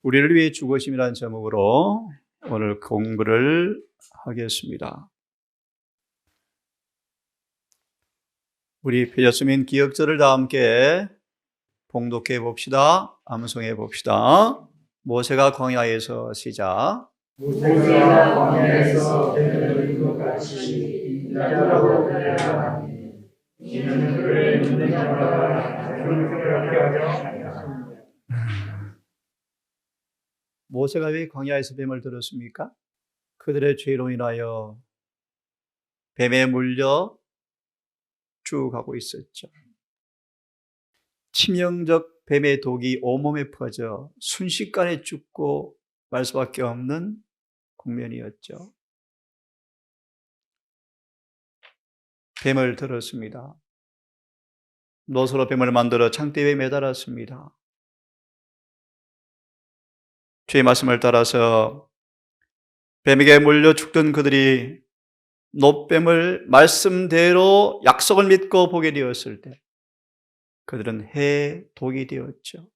우리를 위해 죽으심이라는 제목으로 오늘 공부를 하겠습니다. 우리 표저스민 기억절을 다 함께 봉독해 봅시다. 암송해 봅시다. 모세가 광야에서 시작. 모세가 광야에서 뱀을 이긴 것 같이 인자라고 그러하니 이는 그를 믿는 자마다 그렇게 하려. 모세가 왜 광야에서 뱀을 들었습니까? 그들의 죄로 인하여 뱀에 물려 죽어가고 있었죠. 치명적 뱀의 독이 온몸에 퍼져 순식간에 죽고 말 수밖에 없는 국면이었죠. 뱀을 들었습니다. 노소로 뱀을 만들어 창대에 매달았습니다. 주의 말씀을 따라서 뱀에게 물려 죽던 그들이 노뱀을 말씀대로 약속을 믿고 보게 되었을 때 그들은 해독이 되었죠.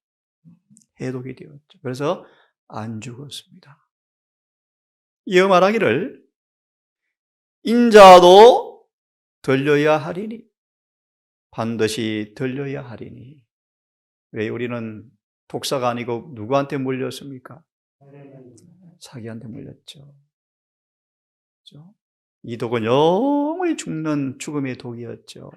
해독이 되었죠. 그래서 안 죽었습니다. 이어 말하기를 인자도 들려야 하리니 반드시 들려야 하리니. 왜 우리는 독사가 아니고 누구한테 물렸습니까? 사기한테 물렸죠. 그렇죠? 이 독은 영원히 죽는 죽음의 독이었죠.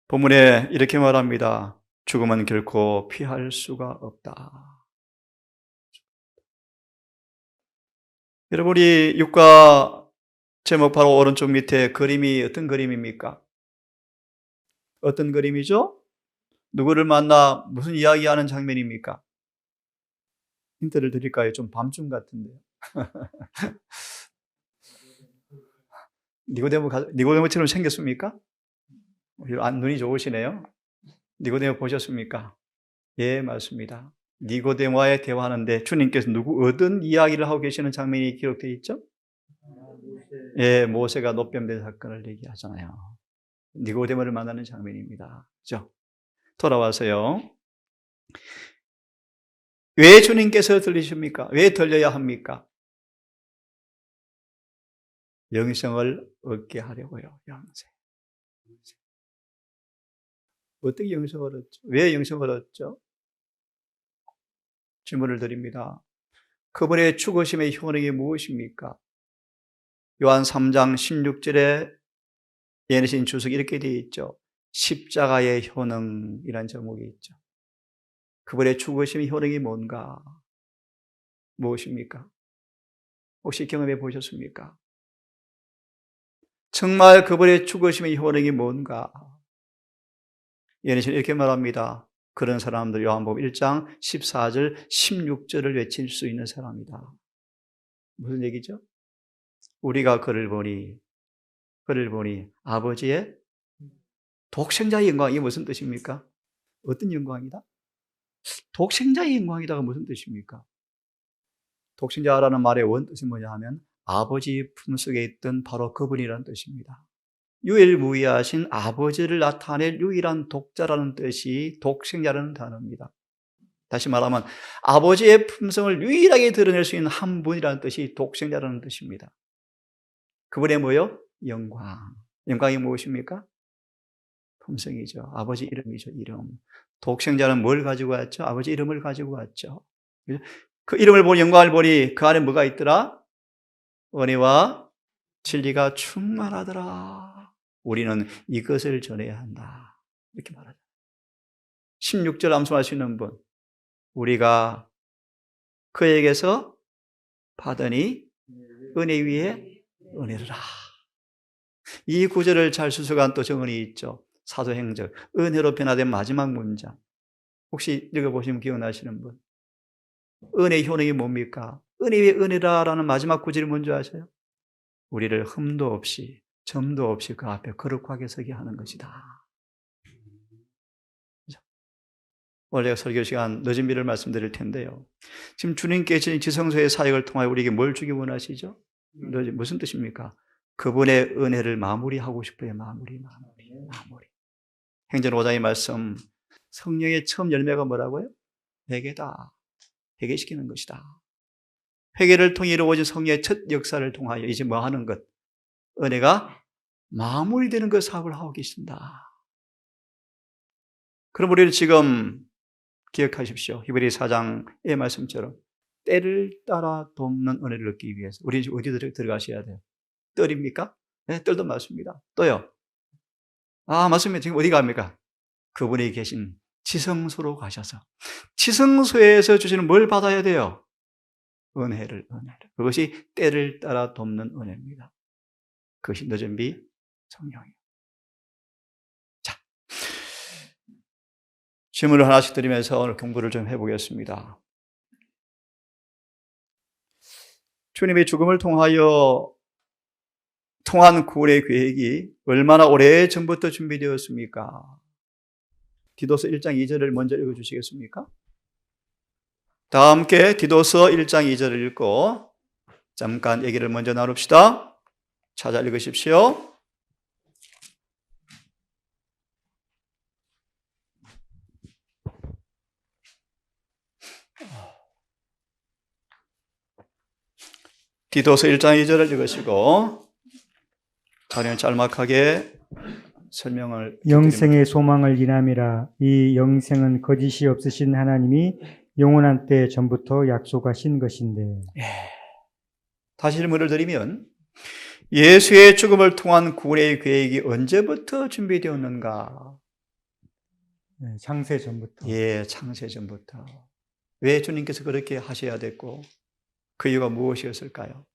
본문에 이렇게 말합니다. 죽음은 결코 피할 수가 없다. 여러분, 우리 육과 제목 바로 오른쪽 밑에 그림이 어떤 그림입니까? 어떤 그림이죠? 누구를 만나 무슨 이야기하는 장면입니까? 힌트를 드릴까요? 좀 밤중 같은데요. 니고데모처럼 생겼습니까? 눈이 좋으시네요. 니고데모 보셨습니까? 예, 맞습니다. 니고데모와의 대화하는데 주님께서 어떤 이야기를 하고 계시는 장면이 기록되어 있죠? 예, 모세가 노뱀된 사건을 얘기하잖아요. 니고데모를 만나는 장면입니다. 그죠? 돌아와서요. 왜 주님께서 들리십니까? 왜 들려야 합니까? 영생을 얻게 하려고요. 영생. 어떻게 영생을 얻죠? 왜 영생을 얻죠? 질문을 드립니다. 그분의 죽으심의 효능이 무엇입니까? 요한 3장 16절에 예언신 주석이 이렇게 되어 있죠. 십자가의 효능이라는 제목이 있죠. 그분의 죽으심의 효능이 뭔가? 무엇입니까? 혹시 경험해 보셨습니까? 정말 그분의 죽으심의 효능이 뭔가? 예언신 이렇게 말합니다. 그런 사람들 요한복음 1장 14절 16절을 외칠 수 있는 사람이다. 무슨 얘기죠? 우리가 그를 보니 아버지의 독생자의 영광, 이게 무슨 뜻입니까? 어떤 영광이다? 독생자의 영광이다가 무슨 뜻입니까? 독생자라는 말의 원뜻이 뭐냐 하면 아버지 품속에 있던 바로 그분이라는 뜻입니다. 유일무이하신 아버지를 나타낼 유일한 독자라는 뜻이 독생자라는 단어입니다. 다시 말하면 아버지의 품성을 유일하게 드러낼 수 있는 한 분이라는 뜻이 독생자라는 뜻입니다. 그분의 뭐요? 영광. 영광이 무엇입니까? 품성이죠. 아버지 이름이죠. 이름. 독생자는 뭘 가지고 왔죠? 아버지 이름을 가지고 왔죠. 그 이름을 보니 영광을 보니 그 안에 뭐가 있더라? 은혜와 진리가 충만하더라. 우리는 이것을 전해야 한다. 이렇게 말하죠. 16절 암송하시는 분. 우리가 그에게서 받으니 은혜 위에 은혜라. 이 구절을 잘 수석한 또 정언이 있죠. 사도행전 은혜로 변화된 마지막 문장. 혹시 읽어보시면 기억나시는 분? 은혜의 효능이 뭡니까? 은혜 위에 은혜라라는 마지막 구절이 뭔지 아세요? 우리를 흠도 없이 점도 없이 그 앞에 거룩하게 서게 하는 것이다. 오늘 제가 설교 시간 늦은 미를 말씀드릴 텐데요. 지금 주님께서 지성소의 사역을 통하여 우리에게 뭘 주기 원하시죠? 무슨 뜻입니까? 그분의 은혜를 마무리하고 싶어요. 마무리. 행전 5장의 말씀, 성령의 처음 열매가 뭐라고요? 회개다. 회개시키는 것이다. 회개를 통해 이루어진 성령의 첫 역사를 통하여 이제 뭐 하는 것? 은혜가 마무리되는 그 사업을 하고 계신다. 그럼 우리는 지금 기억하십시오. 히브리 4장의 말씀처럼 때를 따라 돕는 은혜를 얻기 위해서 우리는 지금 어디 들어가셔야 돼요? 뜰입니까? 네, 뜰도 맞습니다. 또요. 맞습니다. 지금 어디 갑니까? 그분이 계신 지성소로 가셔서 지성소에서 주시는 뭘 받아야 돼요? 은혜를. 그것이 때를 따라 돕는 은혜입니다. 그것이 늦은 비 성령이에요. 자, 질문을 하나씩 드리면서 오늘 공부를 좀 해보겠습니다. 주님의 죽음을 통한 구원의 계획이 얼마나 오래전부터 준비되었습니까? 디도서 1장 2절을 먼저 읽어주시겠습니까? 다 함께 디도서 1장 2절을 읽고 잠깐 얘기를 먼저 나눕시다. 찾아 읽으십시오. 디도서 1장 2절을 읽으시고 가령 짤막하게 설명을 영생의 소망을 인함이라. 이 영생은 거짓이 없으신 하나님이 영원한 때 전부터 약속하신 것인데. 다시 질문을 드리면 예수의 죽음을 통한 구원의 계획이 언제부터 준비되었는가? 창세 전부터. 창세 전부터. 왜 주님께서 그렇게 하셔야 됐고 그 이유가 무엇이었을까요?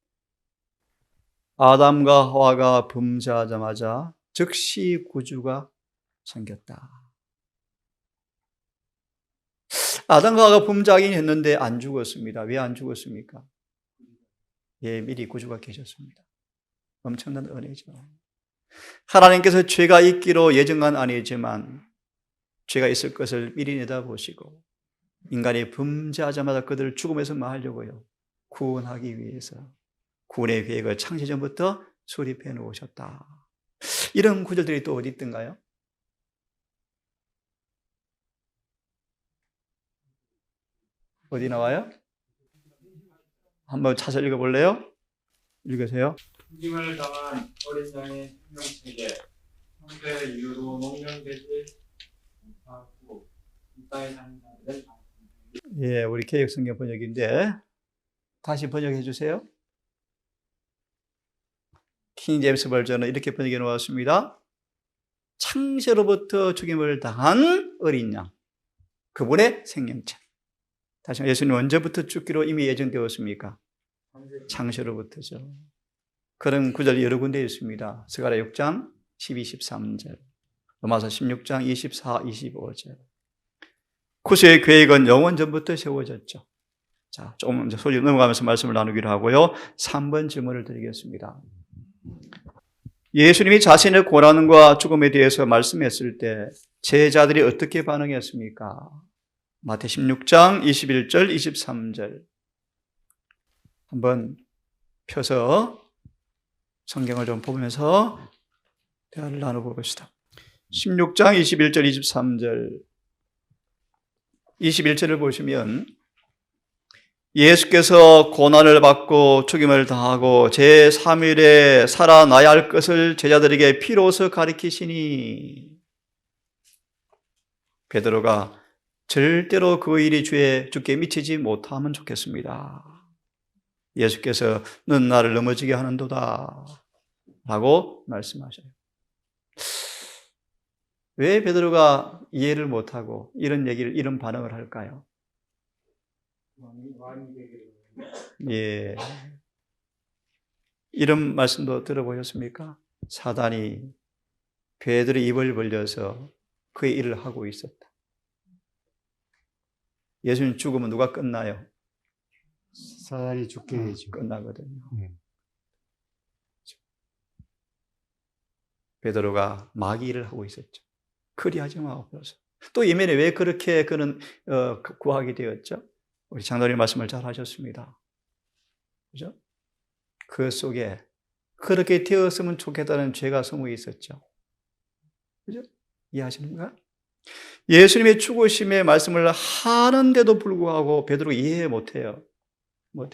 아담과 하와가 범죄하자마자 즉시 구주가 생겼다. 아담과 하와가 범죄하긴 했는데 안 죽었습니다. 왜 안 죽었습니까? 미리 구주가 계셨습니다. 엄청난 은혜죠. 하나님께서 죄가 있기로 예정한 아니지만 죄가 있을 것을 미리 내다보시고 인간이 범죄하자마자 그들을 죽음에서 마하려고요. 구원하기 위해서 구원의 계획을 창세전부터 수립해 놓으셨다. 이런 구절들이 또 어디 있던가요? 어디 나와요? 한번 찾아 읽어볼래요? 읽으세요. 죽임을 당한 어린 양의 생명체계, 형제 이유로 농명되지 못하고 이 땅에 사는 자들은 우리 개역성경 번역인데 다시 번역해 주세요. 킹 제임스 버전은 이렇게 번역해 놓았습니다. 창세로부터 죽임을 당한 어린 양, 그분의 생명체. 다시 예수님 언제부터 죽기로 이미 예정되었습니까? 창세로부터죠. 그런 구절이 여러 군데 있습니다. 스가랴 6장 12, 13절, 로마서 16장 24, 25절. 구수의 계획은 영원 전부터 세워졌죠. 자, 조금 소리 넘어가면서 말씀을 나누기로 하고요. 3번 질문을 드리겠습니다. 예수님이 자신의 고난과 죽음에 대해서 말씀했을 때 제자들이 어떻게 반응했습니까? 마태 16장 21절, 23절. 한번 펴서 성경을 좀 보면서 대화를 나눠봅시다. 16장 21절, 23절. 21절을 보시면 예수께서 고난을 받고 죽임을 당하고 제3일에 살아나야 할 것을 제자들에게 피로서 가르치시니 베드로가 절대로 그 일이 주께 미치지 못하면 좋겠습니다. 예수께서 넌 나를 넘어지게 하는도다 라고 말씀하셔요. 왜 베드로가 이해를 못하고 이런 반응을 할까요? 이런 말씀도 들어보셨습니까? 사단이 베드로의 입을 벌려서 그의 일을 하고 있었다. 예수님 죽으면 누가 끝나요? 사단이 죽게 되죠. 끝나거든요. 베드로가 마귀 일을 하고 있었죠. 그리하지 마옵소서. 또 이면에 왜 그렇게 그는 구하게 되었죠? 우리 장로님 말씀을 잘 하셨습니다. 그죠? 그 속에 그렇게 되었으면 좋겠다는 죄가 소문이 있었죠. 그죠? 이해하시는가? 예수님의 죽으심의 말씀을 하는데도 불구하고 베드로가 이해 못해요.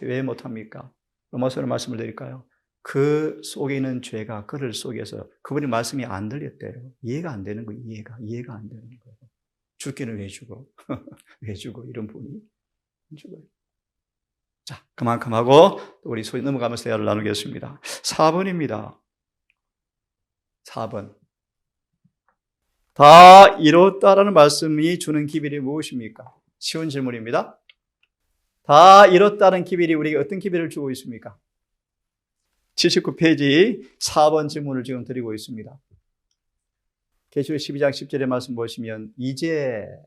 왜 못합니까? 로마서로 말씀을 드릴까요? 그 속에 있는 죄가 그를 속여서 그분의 말씀이 안 들렸대요. 이해가 안 되는 거예요. 이해가 안 되는 거예요. 죽기는 왜 죽어? 왜 죽어? 이런 분이 죽어요. 자, 그만큼 하고 우리 소위 넘어가면서 대화를 나누겠습니다. 4번입니다. 4번. 다 이뤘다라는 말씀이 주는 기별이 무엇입니까? 쉬운 질문입니다. 다 이뤘다는 기별이 우리에게 어떤 기별을 주고 있습니까? 79페이지 4번 질문을 지금 드리고 있습니다. 계시록 12장 10절의 말씀 보시면 이제란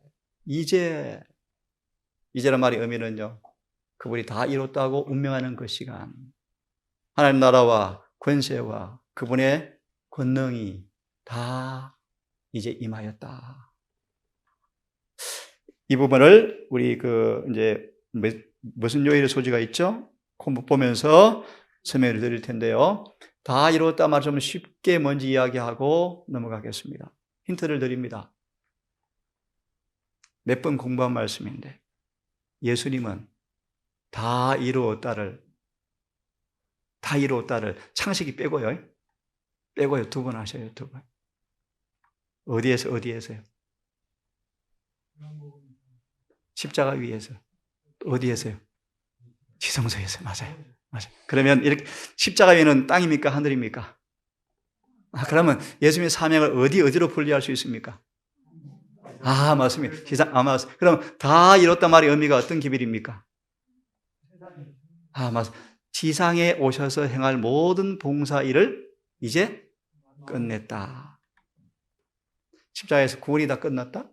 말의 의미는요, 그분이 다 이뤘다고 운명하는 그 시간, 하나님 나라와 권세와 그분의 권능이 다 이제 임하였다. 이 부분을 우리 이제 무슨 요일의 소지가 있죠? 공부 보면서 설명을 드릴 텐데요. 다 이뤘다 말 좀 쉽게 먼저 이야기하고 넘어가겠습니다. 힌트를 드립니다. 몇 번 공부한 말씀인데 예수님은 다 이루었다를 창세기 빼고요. 2번 하셔요. 2번. 어디에서요? 십자가 위에서. 어디에서요? 지성소에서. 맞아요. 그러면 이렇게 십자가 위에는 땅입니까? 하늘입니까? 그러면 예수님의 사명을 어디로 분리할 수 있습니까? 맞습니다. 맞습니다. 그럼 다 이뤘단 말의 의미가 어떤 기별입니까? 맞습니다. 지상에 오셔서 행할 모든 봉사 일을 이제 끝냈다. 십자가에서 구원이 다 끝났다?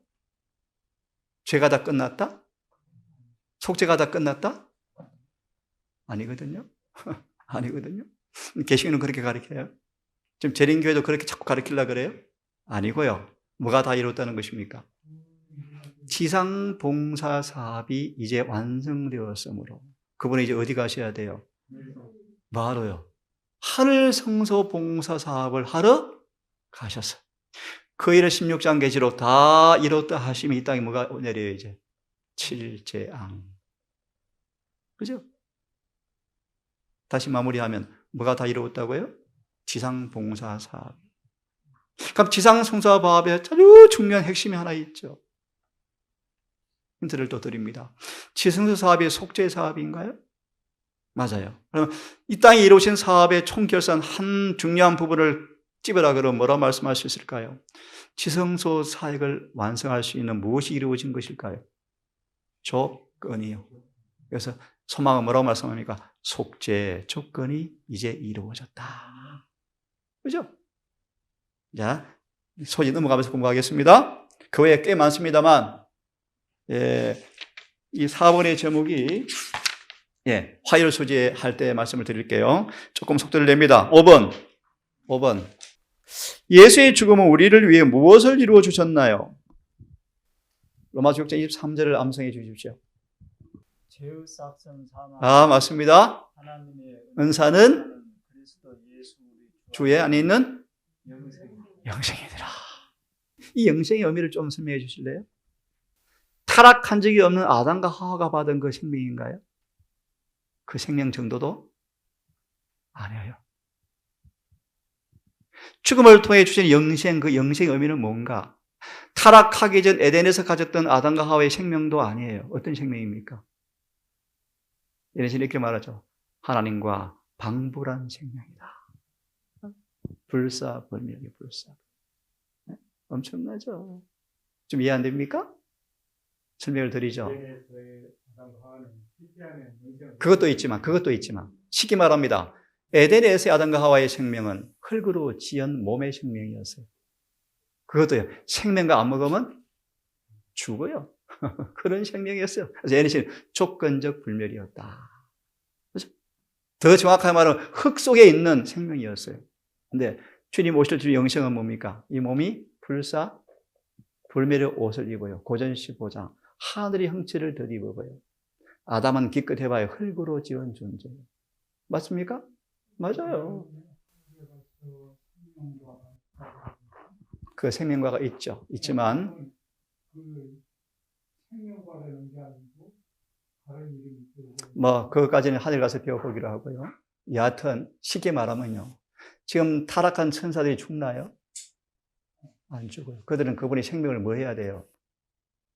죄가 다 끝났다? 속죄가 다 끝났다? 아니거든요. 아니거든요. 개신교는 그렇게 가르쳐요. 지금 재림교회도 그렇게 자꾸 가르치려고 그래요? 아니고요. 뭐가 다 이뤘다는 것입니까? 지상 봉사 사업이 이제 완성되었으므로 그분이 이제 어디 가셔야 돼요? 뭐하러요? 하늘 성소 봉사 사업을 하러 가셨어요. 그 일을 16장 계시록 다 이뤘다 하시면 이 땅에 뭐가 내려요 이제? 칠재앙. 그죠? 다시 마무리하면 뭐가 다 이루었다고요? 지상 봉사 사업. 그럼 지상 봉사 사업에 아주 중요한 핵심이 하나 있죠. 힌트를 또 드립니다. 지성소 사업이 속죄 사업인가요? 맞아요. 그럼 이 땅에 이루어진 사업의 총결산 한 중요한 부분을 찝으라 그러면 뭐라고 말씀할 수 있을까요? 지성소 사역을 완성할 수 있는 무엇이 이루어진 것일까요? 조건이요. 그래서 소망은 뭐라고 말씀합니까? 속죄 조건이 이제 이루어졌다. 그죠? 자, 소위 넘어가면서 공부하겠습니다. 그 외에 꽤 많습니다만, 이 4번의 제목이, 화요일 소재 할 때 말씀을 드릴게요. 조금 속도를 냅니다. 5번. 예수의 죽음은 우리를 위해 무엇을 이루어 주셨나요? 로마서 6장 23절을 암송해 주십시오. 맞습니다. 은사는 주의 안에 있는 영생이니라. 이 영생의 의미를 좀 설명해 주실래요? 타락한 적이 없는 아담과 하와가 받은 그 생명인가요? 그 생명 정도도 아니에요. 죽음을 통해 주신 영생, 그 영생의 의미는 뭔가? 타락하기 전 에덴에서 가졌던 아담과 하와의 생명도 아니에요. 어떤 생명입니까? 예수님 이렇게 말하죠. 하나님과 방불한 생명이다. 불사불명의 불사. 엄청나죠? 좀 이해 안 됩니까? 설명을 드리죠. 그것도 있지만 쉽게 말합니다. 에덴에서의 아담과 하와의 생명은 흙으로 지은 몸의 생명이었어요. 그것도요. 생명과 안 먹으면 죽어요. 그런 생명이었어요. 그래서 에덴은 조건적 불멸이었다. 그렇죠? 더 정확하게 말하면 흙 속에 있는 생명이었어요. 근데 주님 오실 주 영생은 뭡니까? 이 몸이 불멸의 옷을 입어요. 고전 15장. 하늘의 형체를 덧입어요. 아담은 기껏 해봐야 흙으로 지은 존재예요. 맞습니까? 맞아요. 그 생명과가 있지만 생명과라는 게 아니고 다른 이름이 있어요. 뭐 그것까지는 하늘 가서 배워보기로 하고요. 여하튼 쉽게 말하면요. 지금 타락한 천사들이 죽나요? 안 죽어요. 그들은 그분의 생명을 뭐 해야 돼요?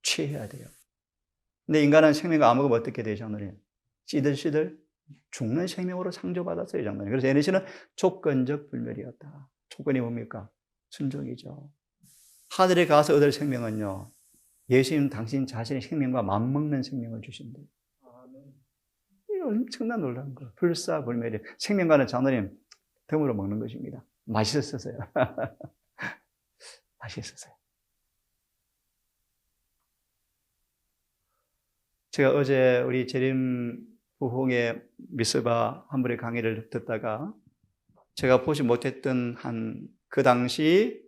취해야 돼요. 근데 인간은 생명을 안 먹으면 어떻게 돼요, 장로님? 시들시들 죽는 생명으로 창조받았어요, 장로님. 그래서 에너시는 조건적 불멸이었다. 조건이 뭡니까? 순종이죠. 하늘에 가서 얻을 생명은요, 예수님 당신 자신의 생명과 맞먹는 생명을 주신대요. 이거 엄청난 놀라운 거예요. 불사불멸이. 생명과는 장로님 덤으로 먹는 것입니다. 맛있었어요. 맛있었어요. 제가 어제 우리 재림 부흥의 미스바 한 분의 강의를 듣다가 제가 보지 못했던 그 당시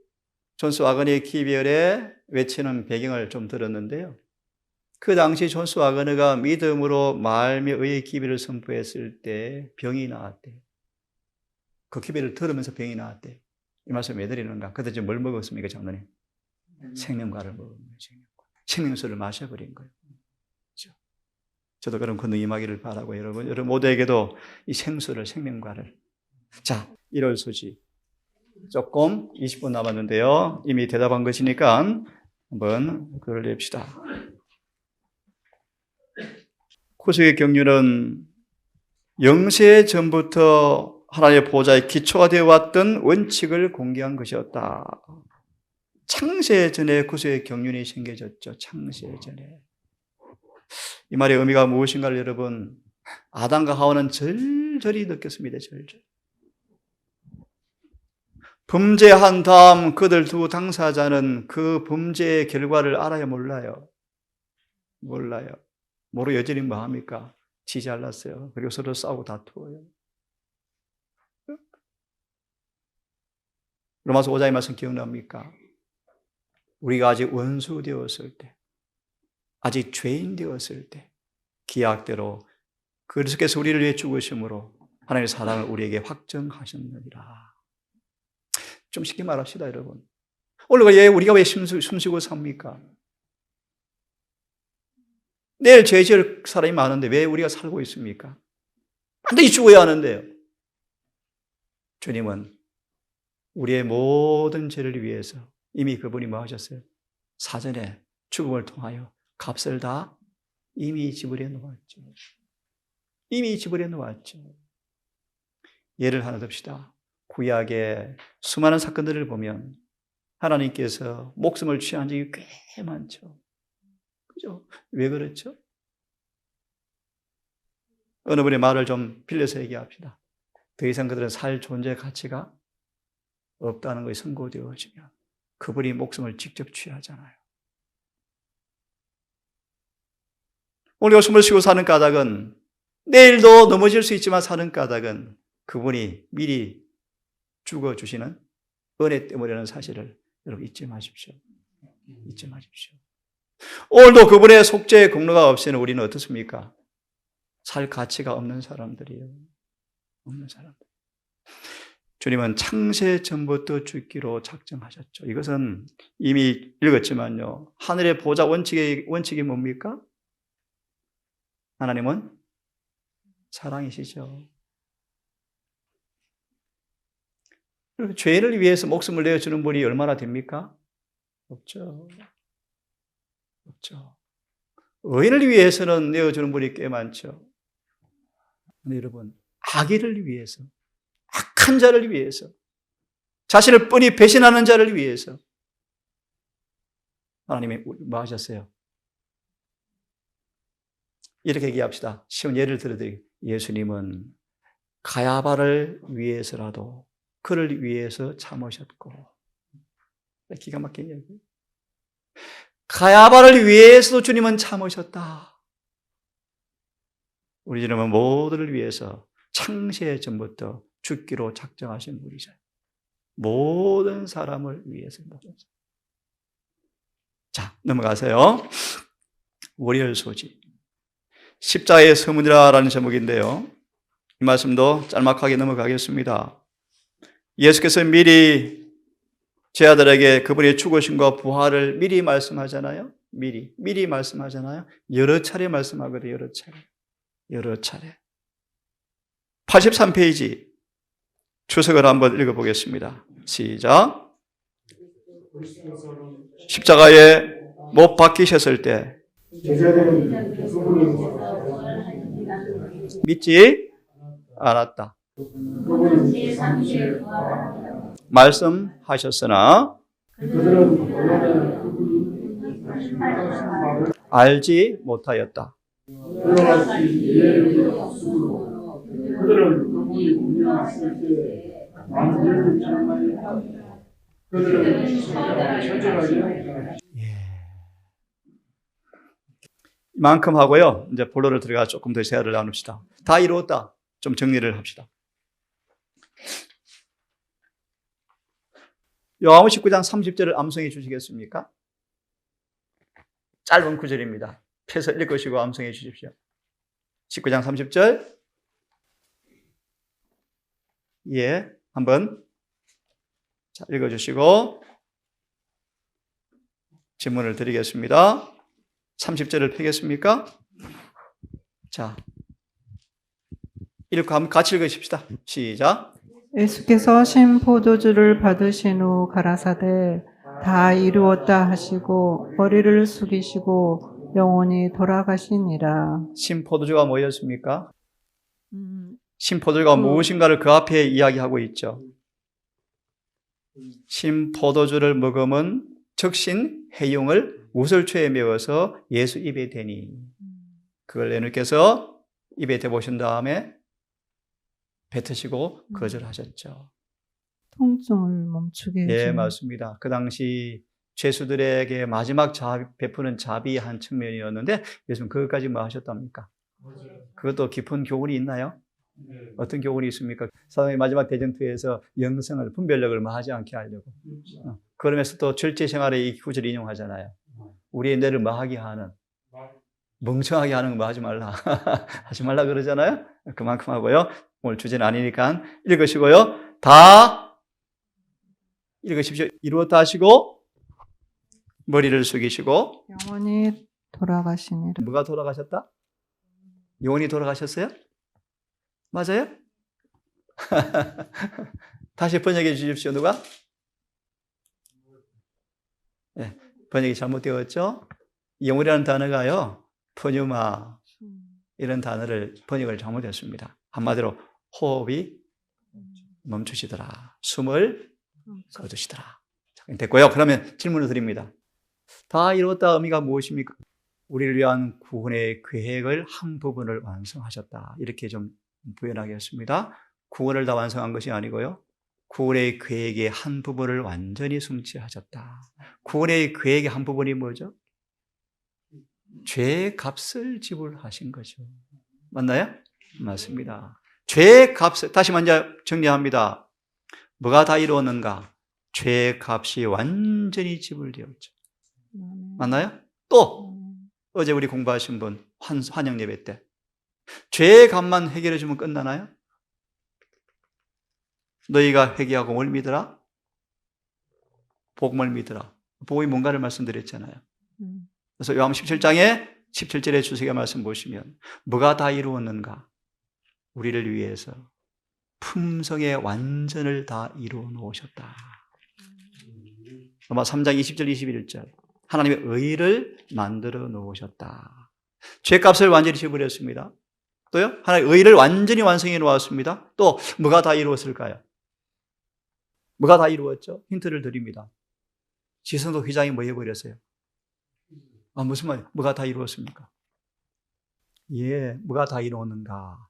존스 와거니의 키비열에 외치는 배경을 좀 들었는데요. 그 당시 존스 와거너가 믿음으로 말미 의의 기비를 선포했을 때 병이 나왔대요. 그 기비를 들으면서 병이 나왔대요. 이 말씀 왜 드리는가? 그때 지금 뭘 먹었습니까, 장로님? 생명과를 먹은 거예요. 생명수를 마셔버린 거예요. 그렇죠? 저도 그런 권능 임하기를 바라고 여러분 모두에게도 이 생수를, 생명과를. 자, 1월 소지. 조금 20분 남았는데요. 이미 대답한 것이니까 한번 글을 냅시다. 구속의 경륜은 영세 전부터 하나님의 보좌의 기초가 되어 왔던 원칙을 공개한 것이었다. 창세 전에 구속의 경륜이 생겨졌죠. 창세 전에. 이 말의 의미가 무엇인가를 여러분, 아담과 하와는 절절히 느꼈습니다. 절절. 범죄한 다음 그들 두 당사자는 그 범죄의 결과를 알아야 몰라요. 몰라요. 모르고 여전히 뭐 합니까? 지 잘났어요. 그리고 서로 싸우고 다투어요. 로마서 5장의 말씀 기억납니까? 우리가 아직 원수 되었을 때, 아직 죄인 되었을 때, 기약대로 그리스도께서 우리를 위해 죽으심으로 하나님의 사랑을 우리에게 확정하셨느니라. 좀 쉽게 말합시다, 여러분. 오늘 우리가 왜 숨쉬고 삽니까? 내일 죄 지을 사람이 많은데 왜 우리가 살고 있습니까? 반드시 죽어야 하는데요. 주님은 우리의 모든 죄를 위해서 이미 그분이 뭐 하셨어요? 사전에 죽음을 통하여 값을 다 이미 지불해 놓았죠. 이미 지불해 놓았죠. 예를 하나 듭시다. 구약의 수많은 사건들을 보면 하나님께서 목숨을 취한 적이 꽤 많죠. 그죠? 왜 그렇죠? 어느 분의 말을 좀 빌려서 얘기합시다. 더 이상 그들은 살 존재 가치가 없다는 것이 선고되어지면 그분이 목숨을 직접 취하잖아요. 오늘 숨을 쉬고 사는 까닭은 내일도 넘어질 수 있지만 사는 까닭은 그분이 미리 죽어주시는 은혜 때문이라는 사실을 여러분 잊지 마십시오. 잊지 마십시오. 오늘도 그분의 속죄의 공로가 없이는 우리는 어떻습니까? 살 가치가 없는 사람들이에요. 없는 사람들. 주님은 창세 전부터 죽기로 작정하셨죠. 이것은 이미 읽었지만요. 하늘의 보좌 원칙이 뭡니까? 하나님은 사랑이시죠. 죄를 위해서 목숨을 내어주는 분이 얼마나 됩니까? 없죠. 없죠. 의인을 위해서는 내어주는 분이 꽤 많죠. 근데 여러분, 악의를 위해서, 악한 자를 위해서, 자신을 뻔히 배신하는 자를 위해서 하나님이 뭐 하셨어요? 이렇게 얘기합시다. 쉬운 예를 들어드릴게요. 예수님은 가야바를 위해서라도 그를 위해서 참으셨고, 기가 막힌 얘기예요. 가야바를 위해서도 주님은 참으셨다. 우리 주님은 모두를 위해서 창세 전부터 죽기로 작정하신 분이죠. 모든 사람을 위해서. 자, 넘어가세요. 월요일 소지. 십자가의 서문이라는 제목인데요. 이 말씀도 짤막하게 넘어가겠습니다. 예수께서 미리 제 아들에게 그분의 죽으심과 부활을 미리 말씀하잖아요. 미리 말씀하잖아요. 여러 차례 말씀하거든요. 여러 차례. 83페이지 주석을 한번 읽어보겠습니다. 시작. 십자가에 못 박히셨을 때 믿지 않았다. 말씀하셨으나 알지 못하였다. 이만큼 하고요. 이제 본론을 들어가 조금 더 대화를 나눕시다. 다 이루었다. 좀 정리를 합시다. 요한복음 19장 30절을 암송해 주시겠습니까? 짧은 구절입니다. 펴서 읽으시고 암송해 주십시오. 19장 30절. 예, 한번 자, 읽어주시고 질문을 드리겠습니다. 30절을 펴겠습니까? 자, 읽고 한번 같이 읽으십시다. 시작. 예수께서 신 포도주를 받으신 후 가라사대 다 이루었다 하시고 머리를 숙이시고 영혼이 돌아가시니라. 신 포도주가 뭐였습니까? 신 포도주가 무엇인가를 그 앞에 이야기하고 있죠. 신 포도주를 먹으면 적신 해용을 우설초에 메워서 예수 입에 대니 그걸 예수께서 입에 대보신 다음에 뱉으시고 거절하셨죠. 통증을 멈추게 해주는. 예, 맞습니다. 그 당시 죄수들에게 마지막 베푸는 자비한 측면이었는데 예수는 그것까지 뭐 하셨답니까? 그것도 깊은 교훈이 있나요? 어떤 교훈이 있습니까? 사도의 마지막 대전투에서 영성을 분별력을 뭐 하지 않게 하려고. 그러면서 또 절제 생활에 이 구절을 인용하잖아요. 우리의 뇌를 뭐 하게 하는, 멍청하게 하는 거 뭐 하지 말라. 하지 말라 그러잖아요. 그만큼 하고요. 오늘 주제는 아니니까 읽으시고요. 다 읽으십시오. 이루었다 하시고 머리를 숙이시고 영혼이 돌아가시니라. 뭐가 돌아가셨다? 영혼이 돌아가셨어요? 맞아요? 다시 번역해 주십시오. 누가? 네, 번역이 잘못되었죠? 영혼이라는 단어가요. 푸뉴마 이런 단어를 번역을 잘못했습니다. 한마디로 호흡이 멈추시더라. 숨을 거두시더라. 됐고요. 그러면 질문을 드립니다. 다 이루었다 의미가 무엇입니까? 우리를 위한 구원의 계획을 한 부분을 완성하셨다. 이렇게 좀 부연하겠습니다. 구원을 다 완성한 것이 아니고요. 구원의 계획의 한 부분을 완전히 성취하셨다. 구원의 계획의 한 부분이 뭐죠? 죄의 값을 지불하신 거죠. 맞나요? 맞습니다. 죄의 값을, 다시 먼저 정리합니다. 뭐가 다 이루었는가? 죄의 값이 완전히 지불되었죠. 맞나요? 또 어제 우리 공부하신 분 환영 예배 때 죄의 값만 해결해 주면 끝나나요? 너희가 회개하고 뭘 믿으라? 복음을 믿으라. 복음이 뭔가를 말씀드렸잖아요. 그래서 요한복음 17장에 17절의 주석의 말씀 보시면 뭐가 다 이루었는가? 우리를 위해서 품성의 완전을 다 이루어 놓으셨다. 로마 3장 20절 21절 하나님의 의를 만들어 놓으셨다. 죄값을 완전히 지불했습니다. 또요? 하나님의 의를 완전히 완성해 놓았습니다. 또 뭐가 다 이루었을까요? 뭐가 다 이루었죠? 힌트를 드립니다. 지성도 회장이 뭐 해버렸어요? 무슨 말이에요? 뭐가 다 이루었습니까? 예, 뭐가 다 이루었는가?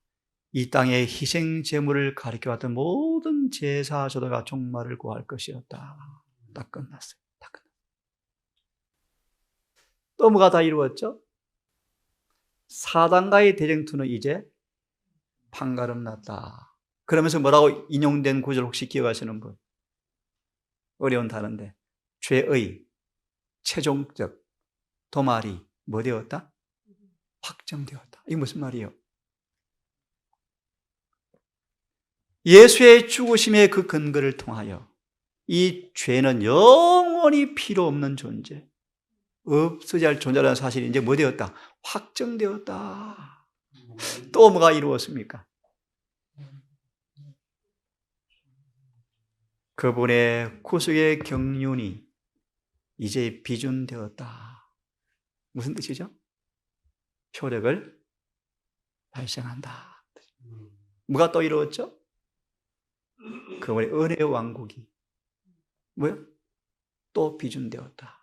이 땅의 희생 제물을 가리켜왔던 모든 제사 제도가 종말을 구할 것이었다. 다 끝났어요. 다 끝났어요. 또 뭐가 다 이루었죠? 사단과의 대쟁투는 이제 판가름 났다. 그러면서 뭐라고 인용된 구절 혹시 기억하시는 분? 어려운 단어인데 죄의 최종적 도말이 뭐 되었다? 확정되었다. 이게 무슨 말이에요? 예수의 죽으심의 그 근거를 통하여 이 죄는 영원히 필요 없는 존재, 없어져야 할 존재라는 사실이 이제 뭐 되었다? 확정되었다. 또 뭐가 이루었습니까? 그분의 구속의 경륜이 이제 비준되었다. 무슨 뜻이죠? 효력을 발생한다. 뭐가 또 이루었죠? 그분의 은혜의 왕국이 뭐요? 또 비준되었다.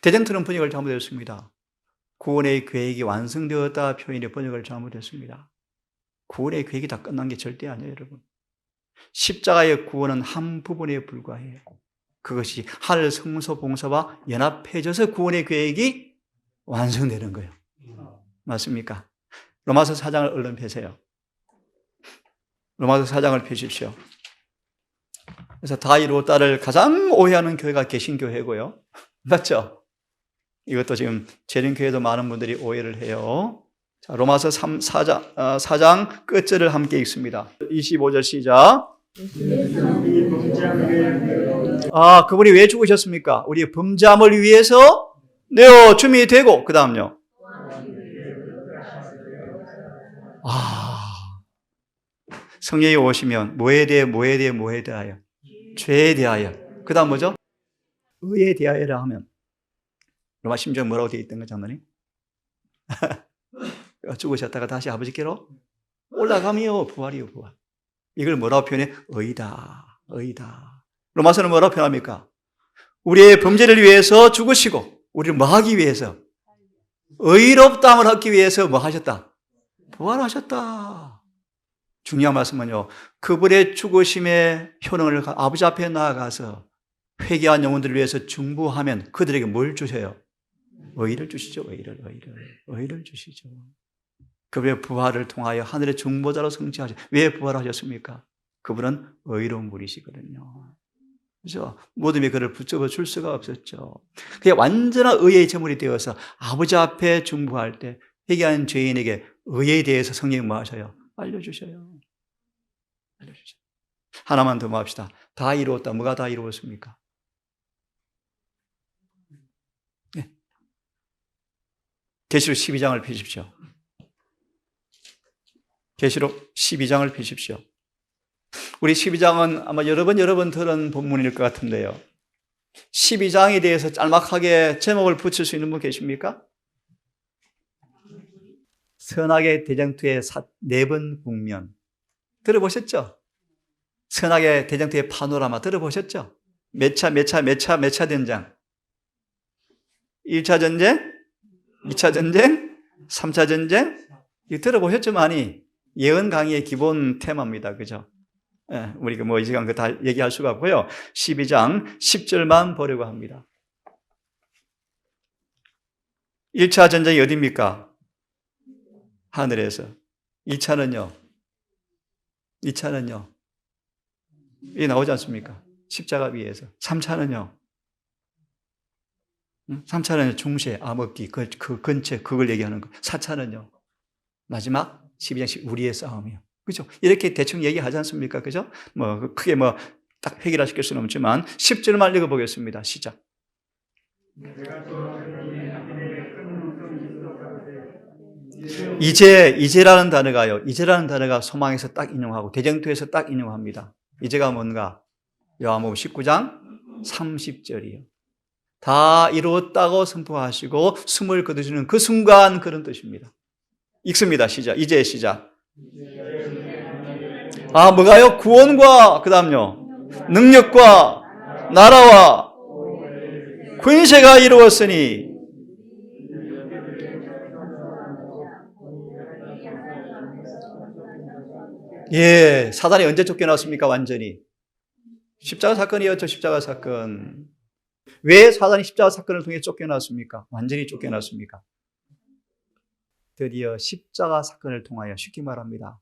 대전투는 번역을 잘못했습니다. 구원의 계획이 완성되었다 표현의 번역을 잘못했습니다. 구원의 계획이 다 끝난 게 절대 아니에요, 여러분. 십자가의 구원은 한 부분에 불과해요. 그것이 하늘 성소 봉사와 연합해져서 구원의 계획이 완성되는 거예요. 맞습니까? 로마서 4장을 얼른 펴세요. 로마서 4장을 펴십시오. 그래서 다 이루었다를 가장 오해하는 교회가 개신교회고요. 맞죠? 이것도 지금 재림교회도 많은 분들이 오해를 해요. 자, 로마서 4장 끝절을 함께 읽습니다. 25절 시작. 그분이 왜 죽으셨습니까? 우리의 범죄함을 위해서 내어 줌이 되고, 그 다음요. 성령이 오시면 뭐에 대하여? 죄에 대하여. 그 다음 뭐죠? 의에 대하여라 하면 로마 심지어 뭐라고 되어 있던 거죠, 장로님? 죽으셨다가 다시 아버지께로 올라가며 부활이요, 부활. 이걸 뭐라고 표현해? 의다, 의다. 로마서는 뭐라고 표현합니까? 우리의 범죄를 위해서 죽으시고 우리를 뭐 하기 위해서? 의롭다함을 얻기 위해서 뭐 하셨다? 부활하셨다. 중요한 말씀은요, 그분의 죽으심의 효능을 아버지 앞에 나아가서 회개한 영혼들을 위해서 중보하면 그들에게 뭘 주셔요? 의를 주시죠. 의를 주시죠. 그분의 부활을 통하여 하늘의 중보자로 성취하셔. 왜 부활하셨습니까? 그분은 의로운 분이시거든요. 그렇죠? 모든 게 그를 붙잡아 줄 수가 없었죠. 그게 완전한 의의 제물이 되어서 아버지 앞에 중보할 때 회개한 죄인에게 의에 대해서 성령이 뭐 하셔요? 알려주셔요. 하나만 더 봅시다. 다 이루었다. 뭐가 다 이루었습니까? 네. 계시록 12장을 펴십시오. 계시록 12장을 펴십시오. 우리 12장은 아마 여러 번 들은 본문일 것 같은데요. 12장에 대해서 짤막하게 제목을 붙일 수 있는 분 계십니까? 선악의 대장투의 4번 국면. 들어보셨죠? 선악의 대장투의 파노라마 들어보셨죠? 몇 차 전쟁? 1차 전쟁, 2차 전쟁, 3차 전쟁? 이거 들어보셨죠? 많이. 예언 강의의 기본 테마입니다. 그죠? 예, 우리가 이 시간 다 얘기할 수가 없고요. 12장 10절만 보려고 합니다. 1차 전쟁이 어디입니까? 하늘에서. 2차는요? 이게 나오지 않습니까? 십자가 위에서. 3차는요? 3차는 중세, 암흑기, 그 근처, 그걸 얘기하는 거. 4차는요? 마지막 12장 우리의 싸움이요. 그죠? 이렇게 대충 얘기하지 않습니까? 그죠? 크게 딱 해결하실 수는 없지만 10절만 읽어보겠습니다. 시작. 이제라는 단어가 소망에서 딱 인용하고 대쟁투에서 딱 인용합니다. 이제가 뭔가? 요한복음 19장 30절이요. 다 이루었다고 선포하시고 숨을 거두시는 그 순간 그런 뜻입니다. 읽습니다. 시작. 이제 시작. 뭐가요? 구원과 그 다음요. 능력과 나라와 권세가 이루었으니 사단이 언제 쫓겨났습니까? 완전히. 십자가 사건이었죠. 십자가 사건. 왜 사단이 십자가 사건을 통해 쫓겨났습니까? 완전히 쫓겨났습니까? 드디어 십자가 사건을 통하여 쉽게 말합니다.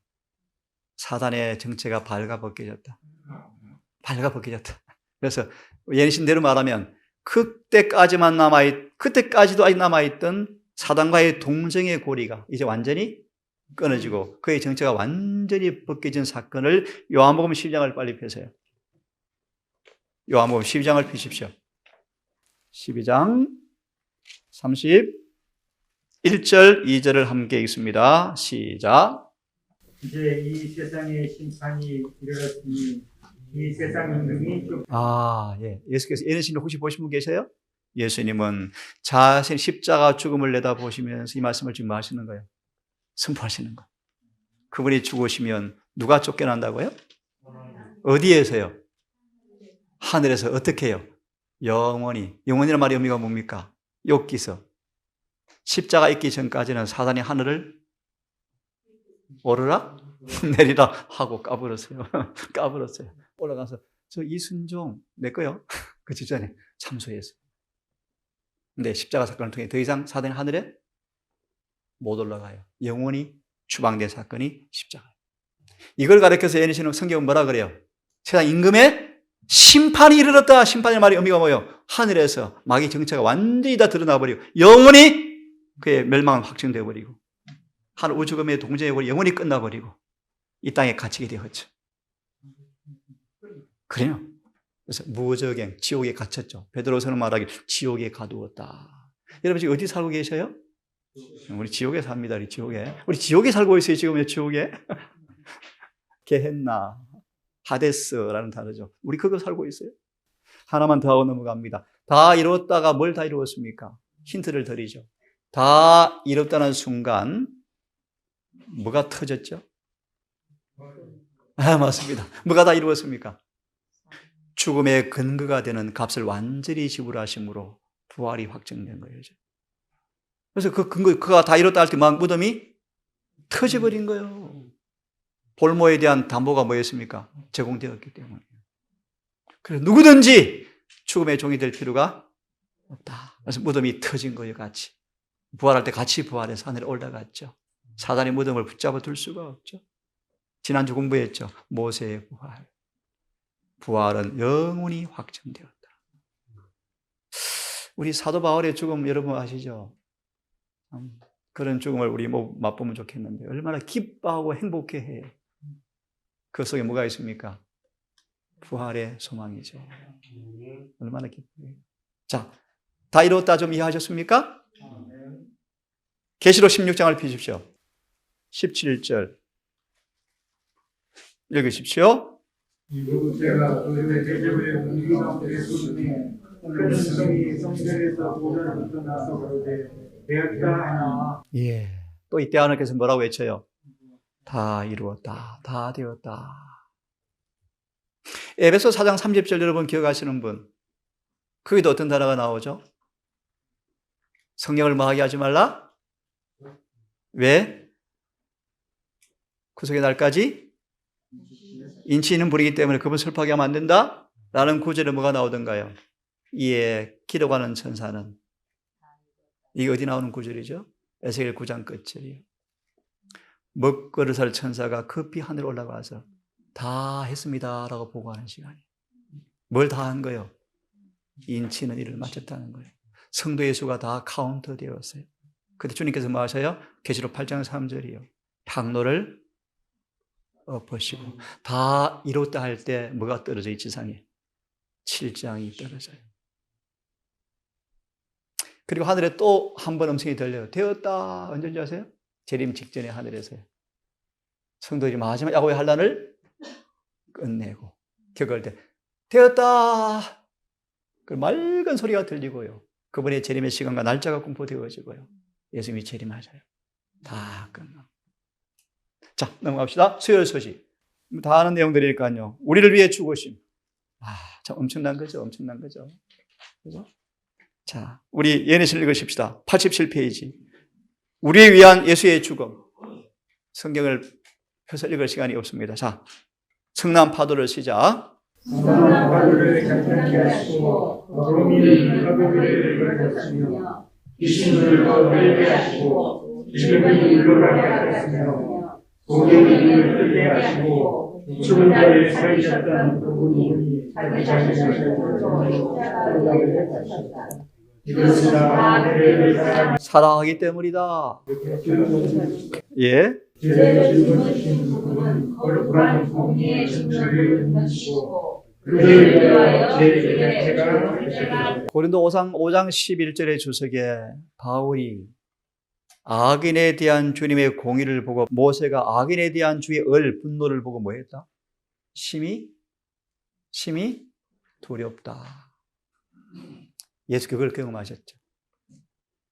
사단의 정체가 발가벗겨졌다. 그래서 예신대로 말하면 그때까지도 아직 남아있던 사단과의 동정의 고리가 이제 완전히 끊어지고 그의 정체가 완전히 벗겨진 사건을 요한복음 12장을 빨리 펴세요. 요한복음 12장을 펴십시오. 12장 31절, 2절을 함께 읽습니다. 시작. 이제 이 세상의 심판이 이르렀으니 이 세상 임금이 좀 예. 예수께서 예수님 혹시 보신 분 계세요? 예수님은 자신 십자가 죽음을 내다보시면서 이 말씀을 지금 하시는 거예요. 선포하시는 거. 그분이 죽으시면 누가 쫓겨난다고요? 어디에서요? 하늘에서 어떻게 해요? 영원히. 영원이라는 말의 의미가 뭡니까? 욥기서 십자가 있기 전까지는 사단이 하늘을 오르라 내리라 하고 까불었어요. 까불었어요. 올라가서 저 이순종 내 거요. 그 직전에 참소했어요. 근데 십자가 사건을 통해 더 이상 사단이 하늘에 못 올라가요. 영원히 추방된 사건이 십자가예요. 이걸 가르쳐서 예니시는 성경은 뭐라 그래요? 세상 임금의 심판이 이르렀다. 심판의 말의 의미가 뭐예요? 하늘에서 마귀 정체가 완전히 다 드러나 버리고 영원히 그의 멸망은 확정되어 버리고 하늘 우주금의 동정의 영원히 끝나버리고 이 땅에 갇히게 되었죠. 그래요. 그래서 무저갱, 지옥에 갇혔죠. 베드로서는 말하길 지옥에 가두었다. 여러분 지금 어디 살고 계셔요? 우리 지옥에 삽니다. 우리 지옥에. 우리 지옥에 살고 있어요. 지금 지옥에. 게헨나, 하데스라는 단어죠. 우리 그거 살고 있어요. 하나만 더 하고 넘어갑니다. 다 이뤘다가 뭘 다 이루었습니까? 힌트를 드리죠. 다 이뤘다는 순간 뭐가 터졌죠? 맞습니다. 뭐가 다 이루었습니까? 죽음의 근거가 되는 값을 완전히 지불하심으로 부활이 확정된 거예요. 그래서 그 근거, 그가 다 이뤘다 할 때 막 무덤이 터져버린 거예요. 볼모에 대한 담보가 뭐였습니까? 제공되었기 때문에. 그래서 누구든지 죽음의 종이 될 필요가 없다. 그래서 무덤이 터진 거예요, 같이. 부활할 때 같이 부활해서 하늘에 올라갔죠. 사단이 무덤을 붙잡아 둘 수가 없죠. 지난주 공부했죠. 모세의 부활. 부활은 영원히 확정되었다. 우리 사도 바울의 죽음 여러분 아시죠? 그런 죽음을 우리 맛보면 좋겠는데 얼마나 기뻐하고 행복해해요. 그 속에 뭐가 있습니까? 부활의 소망이죠. 얼마나 기뻐해요. 자, 다 이뤘다 좀 이해하셨습니까? 계시록 16장을 펴십시오. 17절 읽으십시오. 이후 때가 그들의 대접을 공기 가운데 쏟으니 큰 성이 성전에서 도전부터 나서 그러되 되었다 하나. 또 이때 하나님께서 뭐라고 외쳐요? 다 이루었다. 다 되었다. 에베소 4장 30절 여러분 기억하시는 분? 거기도 어떤 단어가 나오죠? 성령을 뭐하게 하지 말라? 왜? 구속의 날까지 인치 있는 불이기 때문에 그분 슬퍼하게 하면 안 된다? 라는 구절에 뭐가 나오던가요? 이에 기도하는 천사는 이게 어디 나오는 구절이죠? 에스겔 9장 끝절이에요. 먹그릇 천사가 급히 하늘 올라가서 다 했습니다 라고 보고하는 시간이에요. 뭘 다 한 거예요? 인치는 일을 마쳤다는 거예요. 성도의 수가 다 카운트 되었어요. 그때 주님께서 뭐 하셔요? 계시록 8장 3절이요. 향로를 엎으시고 다 이뤘다 할 때 뭐가 떨어져요? 지상에 7장이 떨어져요. 그리고 하늘에 또 한 번 음성이 들려요. 되었다. 언제인지 아세요? 재림 직전에 하늘에서요. 성도들이 마지막 야곱의 환난을 끝내고 겪을 때 되었다. 그 맑은 소리가 들리고요. 그분의 재림의 시간과 날짜가 공포되어지고요. 예수님이 재림하셔요. 다 끝나. 자, 넘어갑시다. 수요일 소식. 다 아는 내용들이니까요. 우리를 위해 죽으심. 참 엄청난 거죠. 엄청난 거죠. 그죠? 자, 우리 예내실 읽으십시다. 87페이지. 우리를 위한 예수의 죽음. 성경을 펴서 읽을 시간이 없습니다. 자, 성남 파도를 시작. 성남 파도를 잔잔케 하시고 도미를 파도를 걸었으며 귀신을 거들게 하시고 지금은 물러가게 하셨으며 고객님을 뜨게 하시고 죽은 자를 살리셨던 그분이 자기 자신을 돌아오게 하셨다. 이것은 다 그를 사랑하기 때문이다. 예. 죄를 짊어지신 그분은 거룩한 공의의 진리를 힘쓰시고 그를 위하여 제 자체가 되셨다. 고린도 5장 11절의 주석에 바울이 악인에 대한 주님의 공의를 보고 모세가 악인에 대한 주의 분노를 보고 뭐 했다? 심히 두렵다. 예수 그걸 경험하셨죠.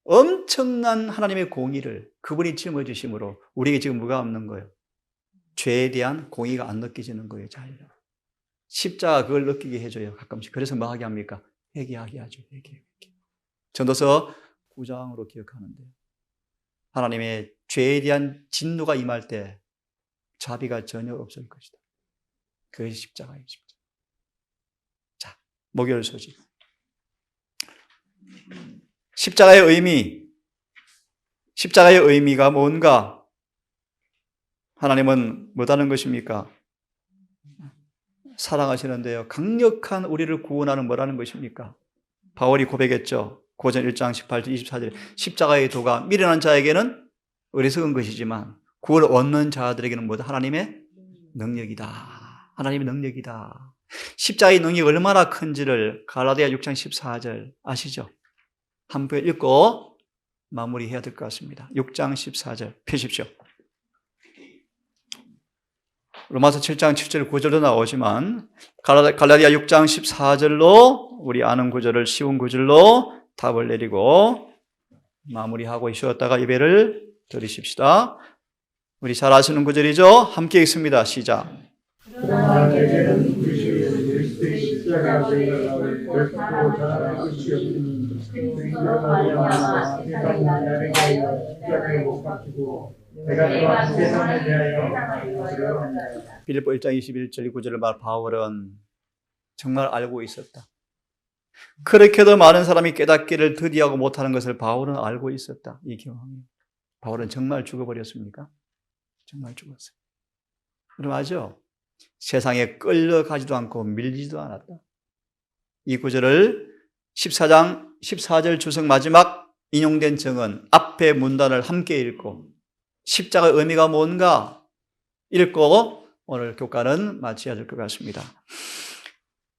엄청난 하나님의 공의를 그분이 짊어지심으로 우리에게 지금 뭐가 없는 거예요? 죄에 대한 공의가 안 느껴지는 거예요. 잘. 십자가 그걸 느끼게 해줘요. 가끔씩. 그래서 뭐 하게 합니까? 회개하게 하죠. 회개. 전도서 9장으로 기억하는데 하나님의 죄에 대한 진노가 임할 때 자비가 전혀 없을 것이다. 그것이 십자가예요. 십자가. 자, 목요일 소식. 십자가의 의미가 뭔가? 하나님은 뭐다는 것입니까? 사랑하시는데요. 강력한 우리를 구원하는 뭐라는 것입니까? 바울이 고백했죠. 고전 1장 18절 24절에 십자가의 도가 미련한 자에게는 어리석은 것이지만 구원을 얻는 자들에게는 뭐다? 하나님의 능력이다. 하나님의 능력이다. 십자가의 능력이 얼마나 큰지를 갈라디아 6장 14절 아시죠? 한번 읽고 마무리해야 될 것 같습니다. 6장 14절 펴십시오. 로마서 7장 7절 9절도 나오지만 갈라디아 6장 14절로 우리 아는 구절을 쉬운 구절로 답을 내리고 마무리하고 쉬었다가 예배를 드리십시다. 우리 잘 아시는 구절이죠? 함께 읽습니다. 시작. 그러나 내게는 그리스도의 십자가를 결코 자랑할 것이 없으니 그리스도로 말미암아 세상이 나를 위하여 십자가에 못 박히고 내가 또한 세상에 대하여 그러하나이다. 빌립보 1장 21절 9절을 말 바울은 정말 알고 있었다. 그렇게도 많은 사람이 깨닫기를 드디하고 못하는 것을 바울은 알고 있었다. 이 경험이. 바울은 정말 죽어버렸습니까? 정말 죽었어요. 그럼 아죠? 세상에 끌려가지도 않고 밀리지도 않았다. 이 구절을 14장 14절 주석 마지막 인용된 정은 앞에 문단을 함께 읽고 십자가의 의미가 뭔가 읽고 오늘 교과는 마쳐야 될 것 같습니다.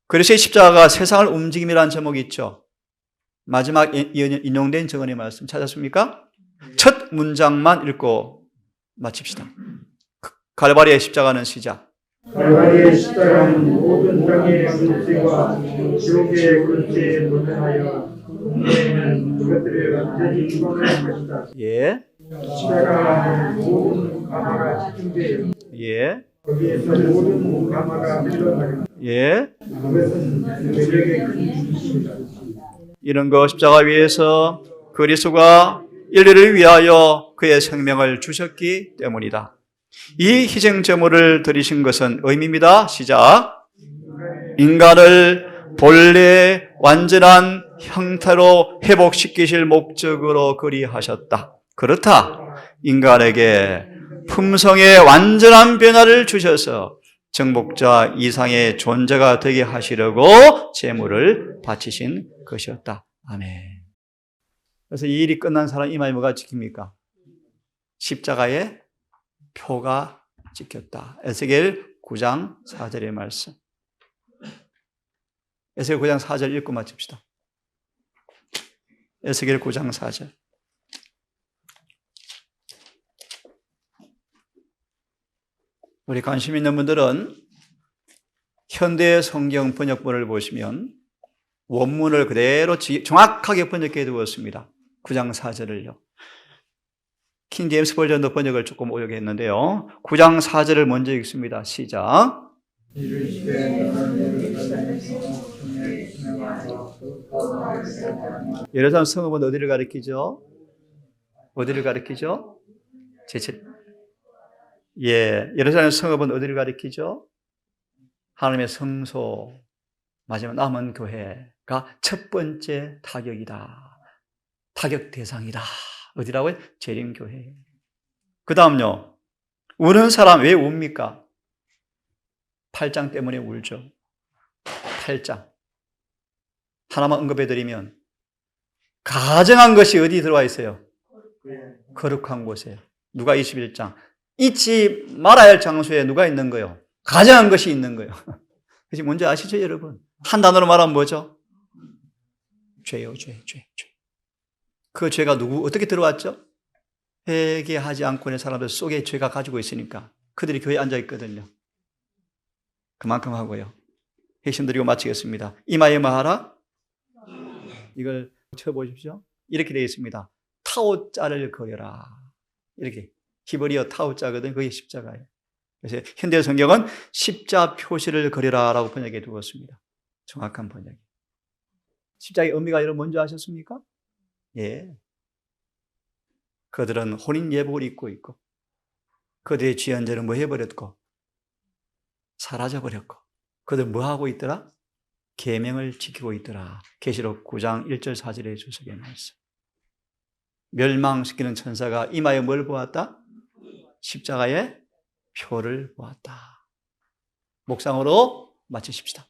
그리스도의 십자가가 세상을 움직임이라는 제목이 있죠. 마지막 인용된 정언의 말씀 찾았습니까? 첫 문장만 읽고 마칩시다. 갈바리의 십자가는 시작. 갈바리의 십자가는 모든 땅의 근세와 지옥의 근세에 모면하여 국내에는 그것들의 완전히 이방하는 것이다. 예. 십자가는 모든 가마가 집중되어 예. 거기에서 모든 가마가 흘러나갑니다. 예. 그것은 우리에게 큰 죽이십니다. 이런 거 십자가 위에서 그리스도가 인류를 위하여 그의 생명을 주셨기 때문이다. 이 희생 제물을 드리신 것은 의미입니다. 시작. 인간을 본래 완전한 형태로 회복시키실 목적으로 그리하셨다. 그렇다. 인간에게 품성의 완전한 변화를 주셔서 정복자 이상의 존재가 되게 하시려고 제물을 바치신 것이었다. 아멘. 그래서 이 일이 끝난 사람 이마에 뭐가 찍힙니까? 십자가에 표가 찍혔다. 에스겔 9장 4절의 말씀. 에스겔 9장 4절 읽고 마칩시다. 에스겔 9장 4절. 우리 관심 있는 분들은 현대 성경 번역본을 보시면 원문을 그대로 정확하게 번역해 두었습니다. 9장 4절을요. 킹 제임스 버전도 번역을 조금 오역해 했는데요. 9장 4절을 먼저 읽습니다. 시작. 예루살렘 성읍은 어디를 가리키죠? 어디를 가리키죠? 예루살렘 성읍은 어디를 가리키죠? 하나님의 성소, 마지막 남은 교회가 첫 번째 타격이다. 타격 대상이다. 어디라고요? 재림교회. 그 다음요. 우는 사람 왜 웁니까? 8장 때문에 울죠. 8장. 하나만 언급해드리면 가정한 것이 어디 들어와 있어요? 거룩한 곳에. 누가 21장. 잊지 말아야 할 장소에 누가 있는 거예요? 가정한 것이 있는 거예요. 그래서 뭔지 아시죠, 여러분? 한 단어로 말하면 뭐죠? 죄요, 죄. 그 죄가 어떻게 들어왔죠? 회개하지 않고 있는 사람들 속에 죄가 가지고 있으니까 그들이 교회에 앉아 있거든요. 그만큼 하고요. 핵심 드리고 마치겠습니다. 이마에 뭐하라? 이걸 쳐보십시오. 이렇게 되어 있습니다. 타오자를 그려라. 이렇게. 히브리어 타오자거든요. 그게 십자가예요. 그래서 현대 성경은 십자 표시를 그려라 라고 번역해 두었습니다. 정확한 번역. 십자가의 의미가 여러분 뭔지 아셨습니까? 예. 그들은 혼인 예복을 입고 있고 그들의 죄한 죄는 뭐 해버렸고 사라져버렸고 그들 뭐 하고 있더라? 계명을 지키고 있더라. 계시록 9장 1절 4절의 주석에 나있어. 멸망시키는 천사가 이마에 뭘 보았다? 십자가의 표를 보았다. 묵상으로 마치십시다.